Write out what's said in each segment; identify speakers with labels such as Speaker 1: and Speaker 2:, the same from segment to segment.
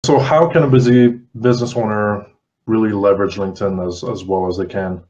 Speaker 1: So how can a busy business owner really leverage LinkedIn as well as they can?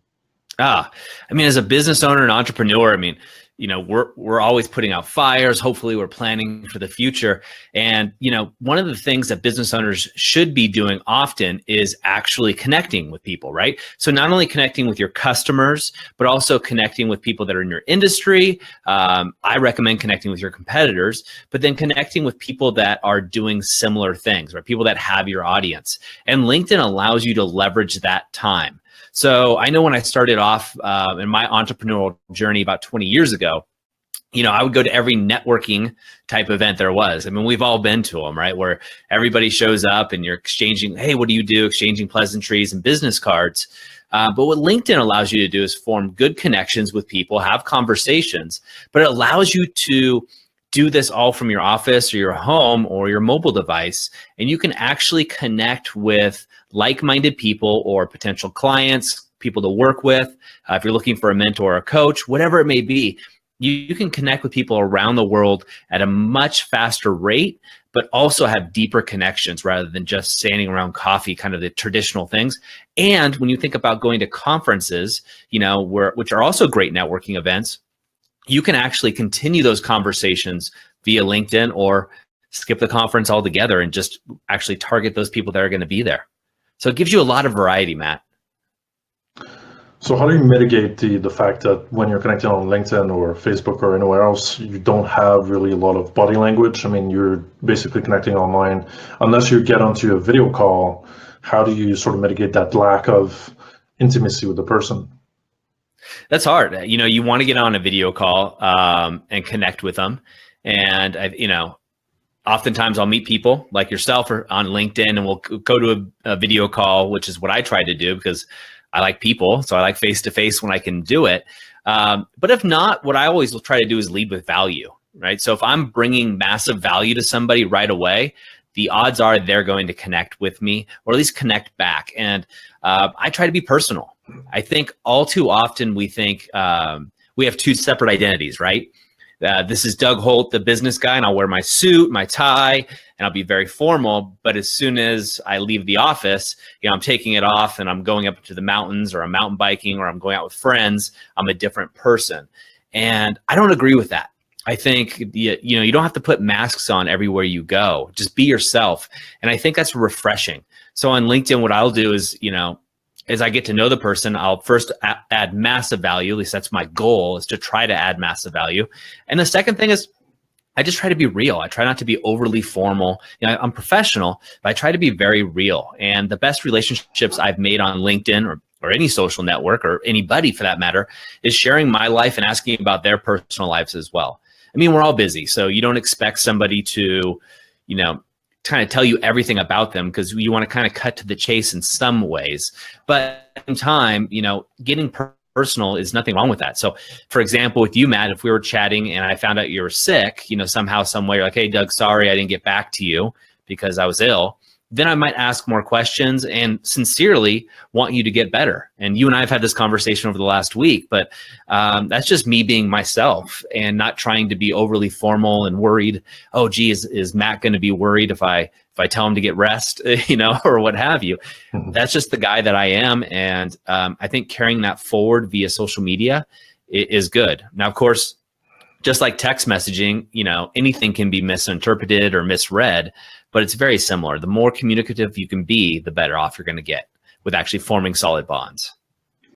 Speaker 2: I mean, as a business owner and entrepreneur, I mean, we're always putting out fires. Hopefully, we're planning for the future. And one of the things that business owners should be doing often is actually connecting with people, right? So not only connecting with your customers, but also connecting with people that are in your industry. I recommend connecting with your competitors, but then connecting with people that are doing similar things, right? People that have your audience. And LinkedIn allows you to leverage that time. So I know when I started off in my entrepreneurial journey about 20 years ago, I would go to every networking type event there was. I mean, we've all been to them, right? Where everybody shows up and you're exchanging, hey, what do you do? Exchanging pleasantries and business cards. But what LinkedIn allows you to do is form good connections with people, have conversations, but it allows you to do this all from your office or your home or your mobile device. And you can actually connect with like-minded people or potential clients, people to work with. If you're looking for a mentor or a coach, whatever it may be, you can connect with people around the world at a much faster rate, but also have deeper connections rather than just standing around coffee, kind of the traditional things. And when you think about going to conferences, which are also great networking events, you can actually continue those conversations via LinkedIn or skip the conference altogether and just actually target those people that are going to be there. So it gives you a lot of variety, Matt.
Speaker 1: So how do you mitigate the fact that when you're connecting on LinkedIn or Facebook or anywhere else, you don't have really a lot of body language? I mean, you're basically connecting online. Unless you get onto a video call, how do you sort of mitigate that lack of intimacy with the person?
Speaker 2: That's hard. You want to get on a video call and connect with them. And oftentimes I'll meet people like yourself or on LinkedIn, and we'll go to a video call, which is what I try to do because I like people. So I like face-to-face when I can do it. But if not, what I always will try to do is lead with value, right? So if I'm bringing massive value to somebody right away, the odds are they're going to connect with me or at least connect back. And I try to be personal. I think all too often we think we have two separate identities, right? This is Doug Holt, the business guy, and I'll wear my suit, my tie, and I'll be very formal. But as soon as I leave the office, I'm taking it off and I'm going up to the mountains or I'm mountain biking or I'm going out with friends. I'm a different person. And I don't agree with that. I think, you don't have to put masks on everywhere you go. Just be yourself. And I think that's refreshing. So on LinkedIn, what I'll do is, as I get to know the person, I'll first add massive value. At least that's my goal, is to try to add massive value. And the second thing is I just try to be real. I try not to be overly formal. I'm professional, but I try to be very real. And the best relationships I've made on LinkedIn or any social network or anybody for that matter is sharing my life and asking about their personal lives as well. I mean, we're all busy, so you don't expect somebody to, kind of tell you everything about them because you want to kind of cut to the chase in some ways. But at the same time, getting personal is nothing wrong with that. So for example, with you, Matt, if we were chatting and I found out you were sick, somehow, some way, you're like, hey, Doug, sorry, I didn't get back to you because I was ill. Then I might ask more questions and sincerely want you to get better. And you and I have had this conversation over the last week, but that's just me being myself and not trying to be overly formal and worried. Oh, gee, is Matt going to be worried if I tell him to get rest, or what have you? Mm-hmm. That's just the guy that I am. And I think carrying that forward via social media is good. Now, of course, just like text messaging, anything can be misinterpreted or misread, but it's very similar. The more communicative you can be, the better off you're going to get with actually forming solid bonds.